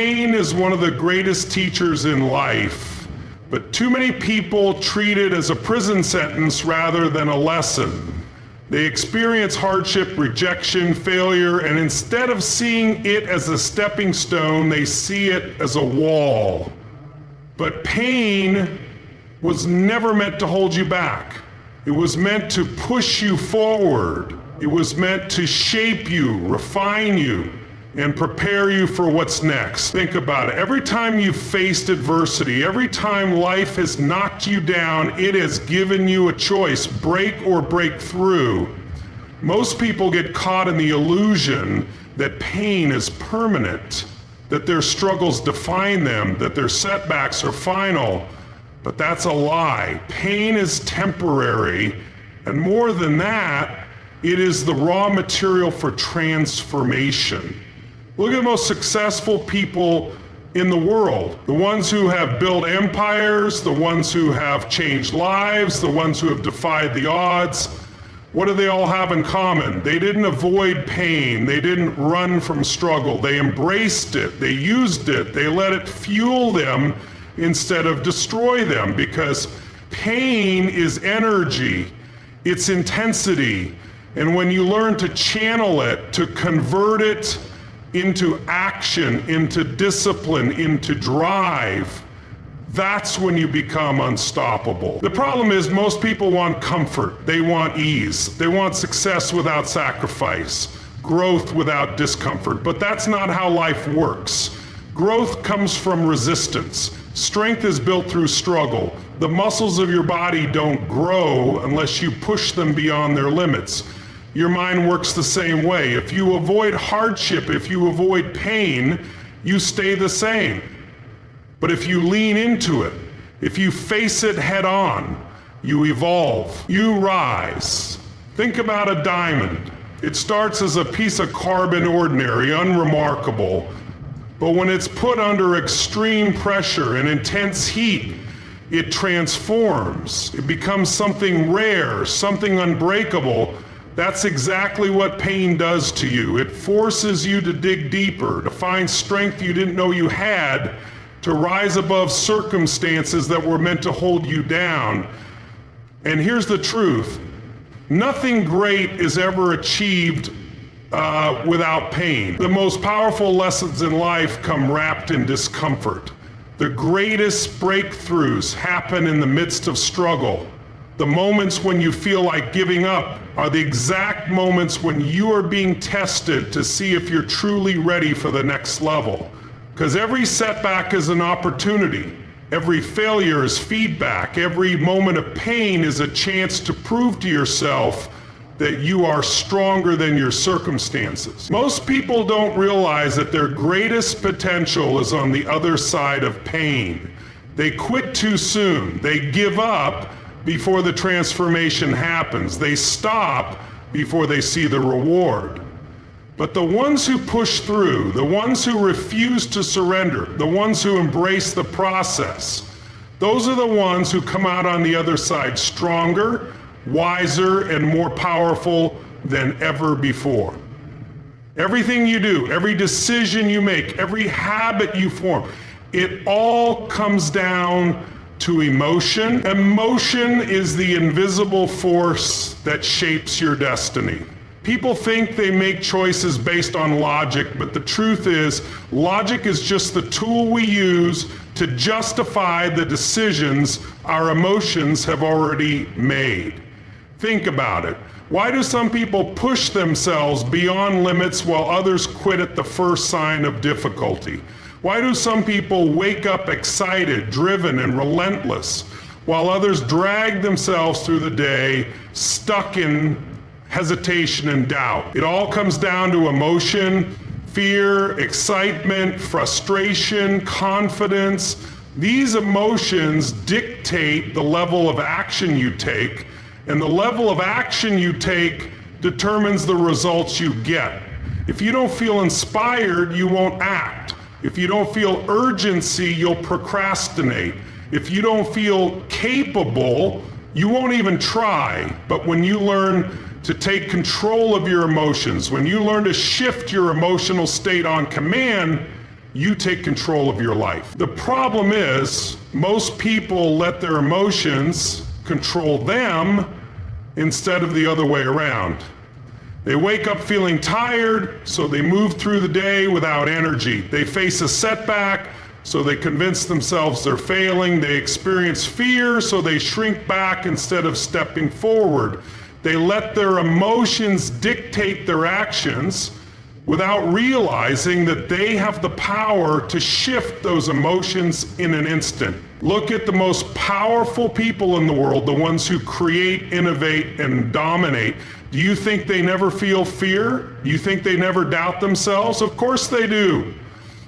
Pain is one of the greatest teachers in life, but too many people treat it as a prison sentence rather than a lesson. They experience hardship, rejection, failure, and instead of seeing it as a stepping stone, they see it as a wall. But pain was never meant to hold you back. It was meant to push you forward. It was meant to shape you, refine you, and prepare you for what's next. Think about it. Every time you've faced adversity, every time life has knocked you down, it has given you a choice, break or break through. Most people get caught in the illusion that pain is permanent, that their struggles define them, that their setbacks are final. But that's a lie. Pain is temporary, and more than that, it is the raw material for transformation. Look at the most successful people in the world. The ones who have built empires, the ones who have changed lives, the ones who have defied the odds. What do they all have in common? They didn't avoid pain. They didn't run from struggle. They embraced it. They used it. They let it fuel them instead of destroy them, because pain is energy. It's intensity. And when you learn to channel it, to convert it into action, into discipline, into drive, that's when you become unstoppable. The problem is most people want comfort. They want ease. They want success without sacrifice, growth without discomfort. But that's not how life works. Growth comes from resistance. Strength is built through struggle. The muscles of your body don't grow unless you push them beyond their limits. Your mind works the same way. If you avoid hardship, if you avoid pain, you stay the same. But if you lean into it, if you face it head on, you evolve, you rise. Think about a diamond. It starts as a piece of carbon, ordinary, unremarkable. But when it's put under extreme pressure and intense heat, it transforms. It becomes something rare, something unbreakable. That's exactly what pain does to you. It forces you to dig deeper, to find strength you didn't know you had, to rise above circumstances that were meant to hold you down. And here's the truth. Nothing great is ever achieved without pain. The most powerful lessons in life come wrapped in discomfort. The greatest breakthroughs happen in the midst of struggle. The moments when you feel like giving up are the exact moments when you are being tested to see if you're truly ready for the next level. Because every setback is an opportunity. Every failure is feedback. Every moment of pain is a chance to prove to yourself that you are stronger than your circumstances. Most people don't realize that their greatest potential is on the other side of pain. They quit too soon. They give up before the transformation happens. They stop before they see the reward. But the ones who push through, the ones who refuse to surrender, the ones who embrace the process, those are the ones who come out on the other side stronger, wiser, and more powerful than ever before. Everything you do, every decision you make, every habit you form, it all comes down to emotion. Emotion is the invisible force that shapes your destiny. People think they make choices based on logic, but the truth is, logic is just the tool we use to justify the decisions our emotions have already made. Think about it. Why do some people push themselves beyond limits while others quit at the first sign of difficulty? Why do some people wake up excited, driven, and relentless, while others drag themselves through the day, stuck in hesitation and doubt? It all comes down to emotion, fear, excitement, frustration, confidence. These emotions dictate the level of action you take, and the level of action you take determines the results you get. If you don't feel inspired, you won't act. If you don't feel urgency, you'll procrastinate. If you don't feel capable, you won't even try. But when you learn to take control of your emotions, when you learn to shift your emotional state on command, You take control of your life. The problem is, most people let their emotions control them instead of the other way around. They wake up feeling tired, so they move through the day without energy. They face a setback, so they convince themselves they're failing. They experience fear, so they shrink back instead of stepping forward. They let their emotions dictate their actions without realizing that they have the power to shift those emotions in an instant. Look at the most powerful people in the world, the ones who create, innovate, and dominate. Do you think they never feel fear? Do you think they never doubt themselves? Of course they do.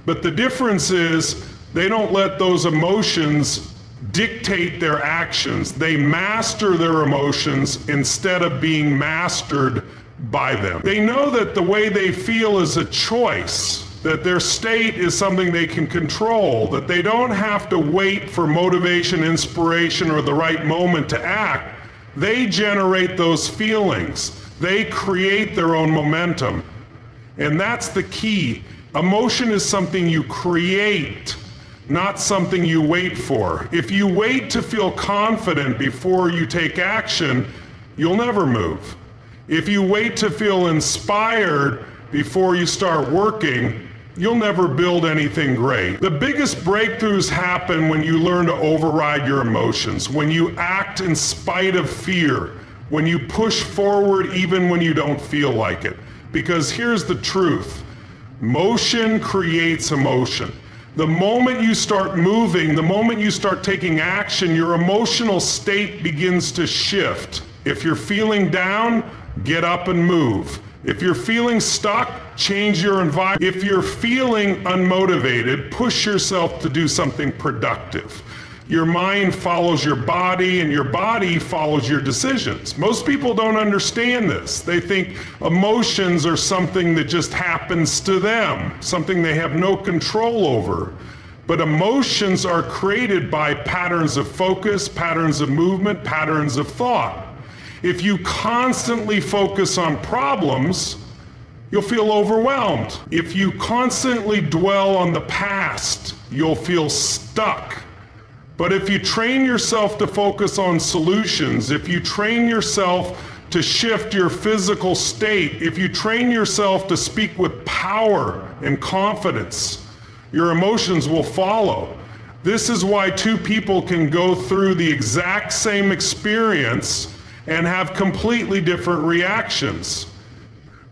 But the difference is they don't let those emotions dictate their actions. They master their emotions instead of being mastered by them. They know that the way they feel is a choice, that their state is something they can control, that they don't have to wait for motivation, inspiration, or the right moment to act. They generate those feelings. They create their own momentum. And that's the key. Emotion is something you create, not something you wait for. If you wait to feel confident before you take action, you'll never move. If you wait to feel inspired before you start working, you'll never build anything great. The biggest breakthroughs happen when you learn to override your emotions, when you act in spite of fear, when you push forward even when you don't feel like it. Because here's the truth, motion creates emotion. The moment you start moving, the moment you start taking action, your emotional state begins to shift. If you're feeling down, get up and move. If you're feeling stuck, change your environment. If you're feeling unmotivated, push yourself to do something productive. Your mind follows your body, and your body follows your decisions. Most people don't understand this. They think emotions are something that just happens to them, something they have no control over. But emotions are created by patterns of focus, patterns of movement, patterns of thought. If you constantly focus on problems, you'll feel overwhelmed. If you constantly dwell on the past, you'll feel stuck. But if you train yourself to focus on solutions, if you train yourself to shift your physical state, if you train yourself to speak with power and confidence, your emotions will follow. This is why two people can go through the exact same experience and have completely different reactions.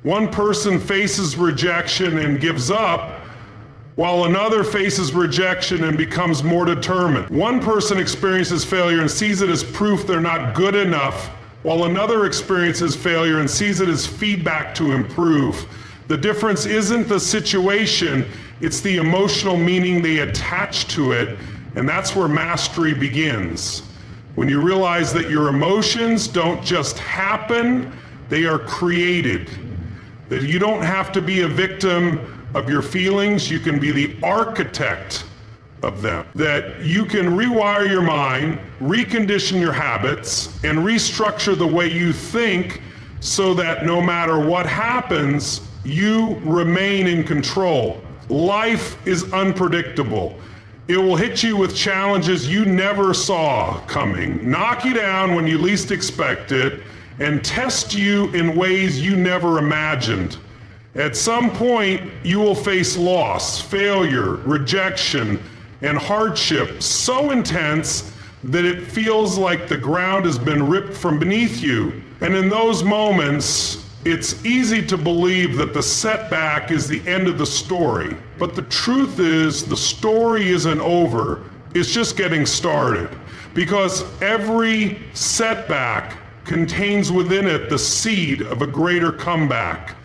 One person faces rejection and gives up, while another faces rejection and becomes more determined. One person experiences failure and sees it as proof they're not good enough, while another experiences failure and sees it as feedback to improve. The difference isn't the situation, it's the emotional meaning they attach to it, and that's where mastery begins. When you realize that your emotions don't just happen, they are created. That you don't have to be a victim of your feelings, you can be the architect of them. That you can rewire your mind, recondition your habits, and restructure the way you think so that no matter what happens, you remain in control. Life is unpredictable. It will hit you with challenges you never saw coming, knock you down when you least expect it, and test you in ways you never imagined. At some point, you will face loss, failure, rejection, and hardship so intense that it feels like the ground has been ripped from beneath you. And in those moments, it's easy to believe that the setback is the end of the story. But the truth is, the story isn't over. It's just getting started. Because every setback contains within it the seed of a greater comeback.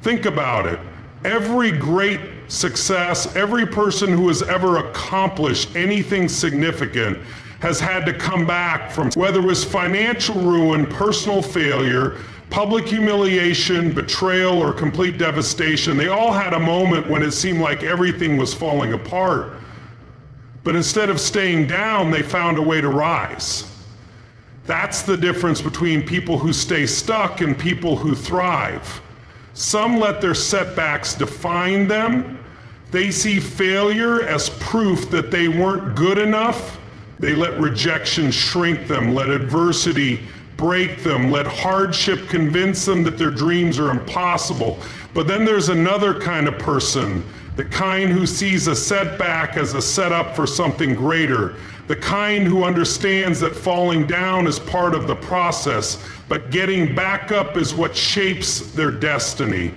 Think about it. Every great success, every person who has ever accomplished anything significant has had to come back from, whether it was financial ruin, personal failure, public humiliation, betrayal, or complete devastation. They all had a moment when it seemed like everything was falling apart. But instead of staying down, they found a way to rise. That's the difference between people who stay stuck and people who thrive. Some let their setbacks define them. They see failure as proof that they weren't good enough. They let rejection shrink them, let adversity break them, let hardship convince them that their dreams are impossible. But then there's another kind of person, the kind who sees a setback as a setup for something greater, the kind who understands that falling down is part of the process, but getting back up is what shapes their destiny.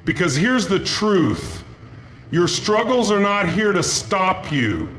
Because here's the truth. Your struggles are not here to stop you.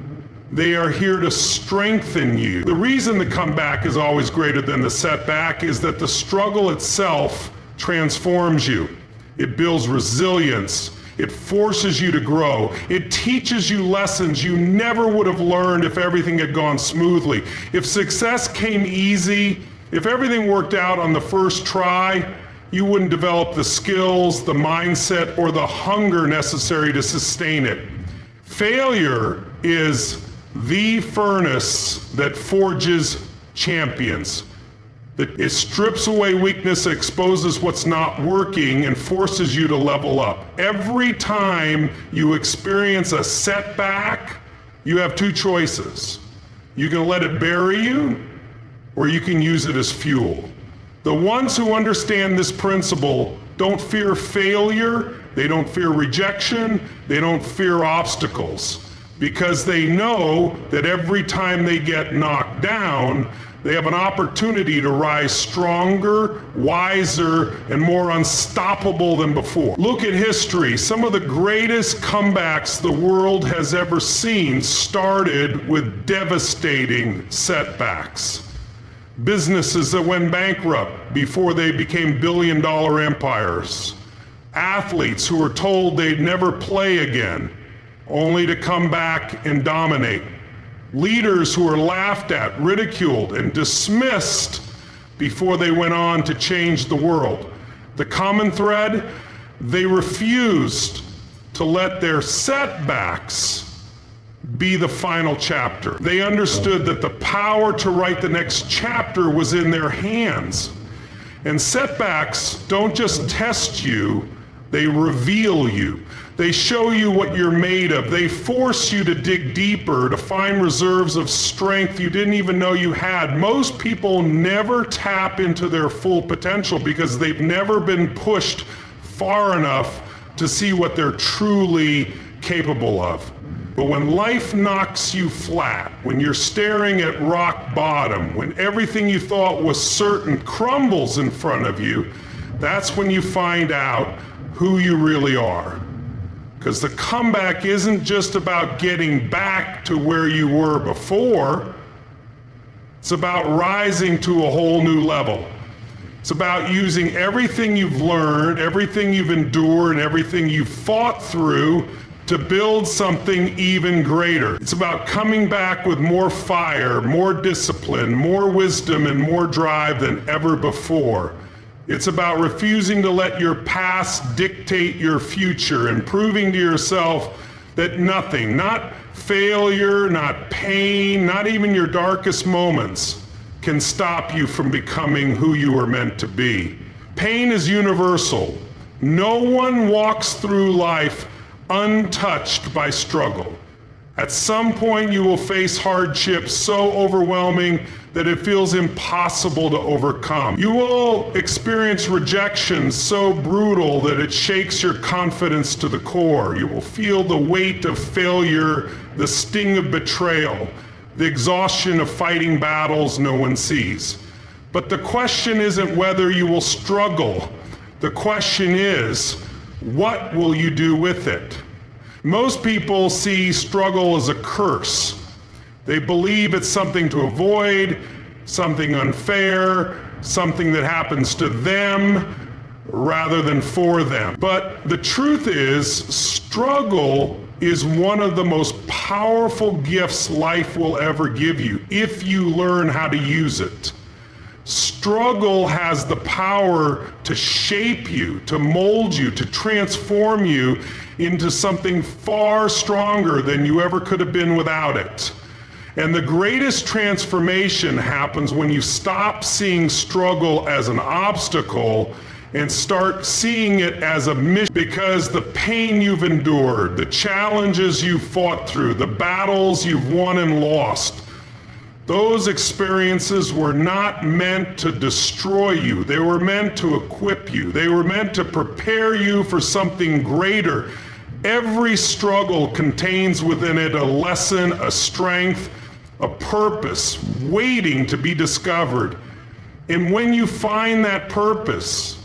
They are here to strengthen you. The reason the comeback is always greater than the setback is that the struggle itself transforms you. It builds resilience. It forces you to grow. It teaches you lessons you never would have learned if everything had gone smoothly. If success came easy, if everything worked out on the first try, you wouldn't develop the skills, the mindset, or the hunger necessary to sustain it. Failure is the furnace that forges champions. It strips away weakness, exposes what's not working, and forces you to level up. Every time you experience a setback, you have two choices. You can let it bury you, or you can use it as fuel. The ones who understand this principle don't fear failure, they don't fear rejection, they don't fear obstacles, because they know that every time they get knocked down, they have an opportunity to rise stronger, wiser, and more unstoppable than before. Look at history. Some of the greatest comebacks the world has ever seen started with devastating setbacks. Businesses that went bankrupt before they became billion-dollar empires. Athletes who were told they'd never play again, only to come back and dominate. Leaders who were laughed at, ridiculed, and dismissed before they went on to change the world. The common thread? They refused to let their setbacks be the final chapter. They understood that the power to write the next chapter was in their hands. And setbacks don't just test you, they reveal you. They show you what you're made of. They force you to dig deeper, to find reserves of strength you didn't even know you had. Most people never tap into their full potential because they've never been pushed far enough to see what they're truly capable of. But when life knocks you flat, when you're staring at rock bottom, when everything you thought was certain crumbles in front of you, that's when you find out who you really are. Because the comeback isn't just about getting back to where you were before. It's about rising to a whole new level. It's about using everything you've learned, everything you've endured, and everything you've fought through to build something even greater. It's about coming back with more fire, more discipline, more wisdom, and more drive than ever before. It's about refusing to let your past dictate your future and proving to yourself that nothing, not failure, not pain, not even your darkest moments, can stop you from becoming who you were meant to be. Pain is universal. No one walks through life untouched by struggle. At some point you will face hardships so overwhelming that it feels impossible to overcome. You will experience rejection so brutal that it shakes your confidence to the core. You will feel the weight of failure, the sting of betrayal, the exhaustion of fighting battles no one sees. But the question isn't whether you will struggle. The question is, what will you do with it? Most people see struggle as a curse. They believe it's something to avoid, something unfair, something that happens to them rather than for them. But the truth is, struggle is one of the most powerful gifts life will ever give you if you learn how to use it. Struggle has the power to shape you, to mold you, to transform you into something far stronger than you ever could have been without it. And the greatest transformation happens when you stop seeing struggle as an obstacle and start seeing it as a mission, because the pain you've endured, the challenges you've fought through, the battles you've won and lost, those experiences were not meant to destroy you. They were meant to equip you. They were meant to prepare you for something greater. Every struggle contains within it a lesson, a strength, a purpose waiting to be discovered. And when you find that purpose,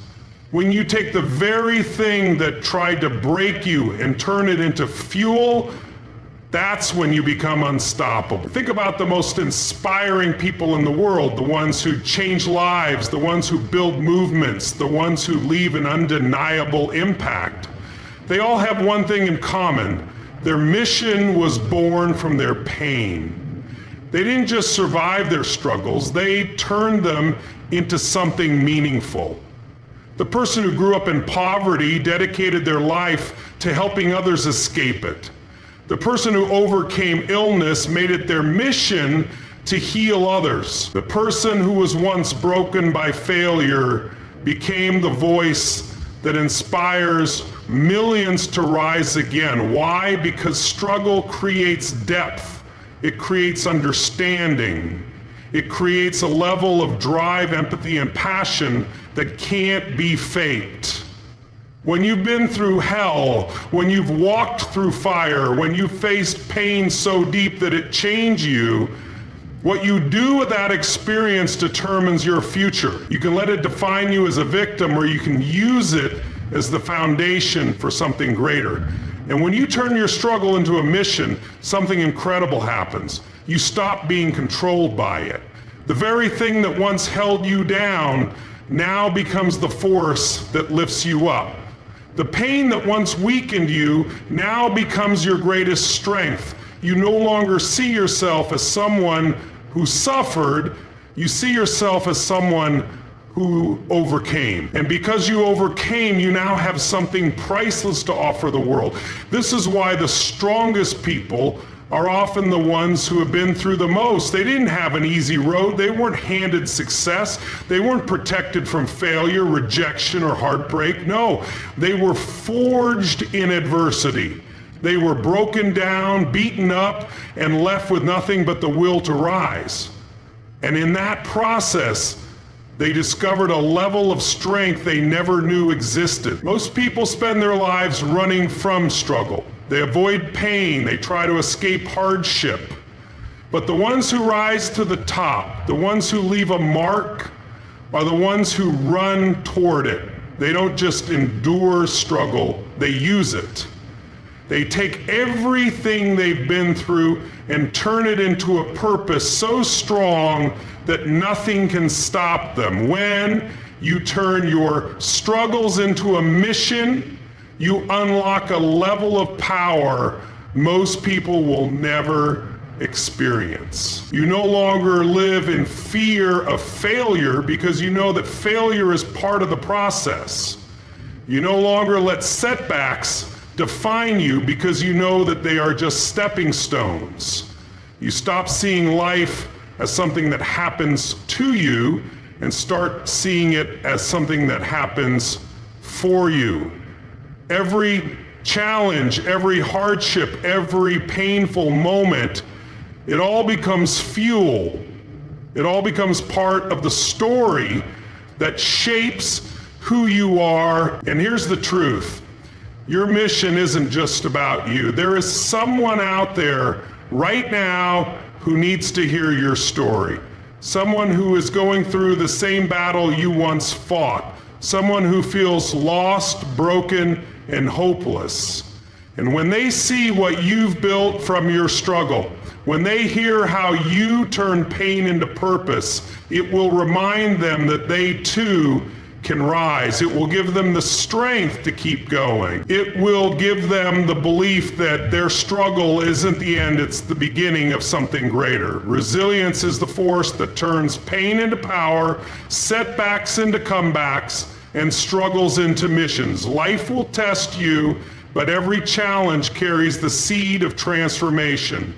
when you take the very thing that tried to break you and turn it into fuel, that's when you become unstoppable. Think about the most inspiring people in the world, the ones who change lives, the ones who build movements, the ones who leave an undeniable impact. They all have one thing in common. Their mission was born from their pain. They didn't just survive their struggles, they turned them into something meaningful. The person who grew up in poverty dedicated their life to helping others escape it. The person who overcame illness made it their mission to heal others. The person who was once broken by failure became the voice that inspires millions to rise again. Why? Because struggle creates depth. It creates understanding. It creates a level of drive, empathy, and passion that can't be faked. When you've been through hell, when you've walked through fire, when you've faced pain so deep that it changed you, what you do with that experience determines your future. You can let it define you as a victim, or you can use it as the foundation for something greater. And when you turn your struggle into a mission, something incredible happens. You stop being controlled by it. The very thing that once held you down now becomes the force that lifts you up. The pain that once weakened you now becomes your greatest strength. You no longer see yourself as someone who suffered, you see yourself as someone who overcame. And because you overcame, you now have something priceless to offer the world. This is why the strongest people are often the ones who have been through the most. They didn't have an easy road. They weren't handed success. They weren't protected from failure, rejection, or heartbreak. No, they were forged in adversity. They were broken down, beaten up, and left with nothing but the will to rise. And in that process, they discovered a level of strength they never knew existed. Most people spend their lives running from struggle. They avoid pain, they try to escape hardship. But the ones who rise to the top, the ones who leave a mark, are the ones who run toward it. They don't just endure struggle, they use it. They take everything they've been through and turn it into a purpose so strong that nothing can stop them. When you turn your struggles into a mission, you unlock a level of power most people will never experience. You no longer live in fear of failure because you know that failure is part of the process. You no longer let setbacks define you because you know that they are just stepping stones. You stop seeing life as something that happens to you and start seeing it as something that happens for you. Every challenge, every hardship, every painful moment, it all becomes fuel. It all becomes part of the story that shapes who you are. And here's the truth. Your mission isn't just about you. There is someone out there right now who needs to hear your story. Someone who is going through the same battle you once fought. Someone who feels lost, broken, and hopeless. And when they see what you've built from your struggle, when they hear how you turn pain into purpose, it will remind them that they too can rise. It will give them the strength to keep going. It will give them the belief that their struggle isn't the end, it's the beginning of something greater. Resilience is the force that turns pain into power, setbacks into comebacks, and struggles into missions. Life will test you, but every challenge carries the seed of transformation.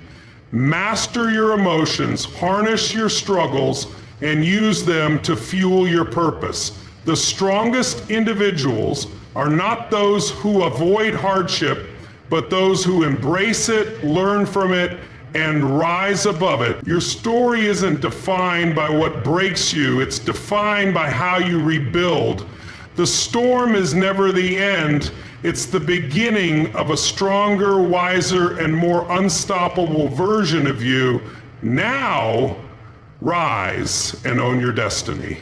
Master your emotions, harness your struggles, and use them to fuel your purpose. The strongest individuals are not those who avoid hardship, but those who embrace it, learn from it, and rise above it. Your story isn't defined by what breaks you, it's defined by how you rebuild. The storm is never the end, it's the beginning of a stronger, wiser, and more unstoppable version of you. Now, rise and own your destiny.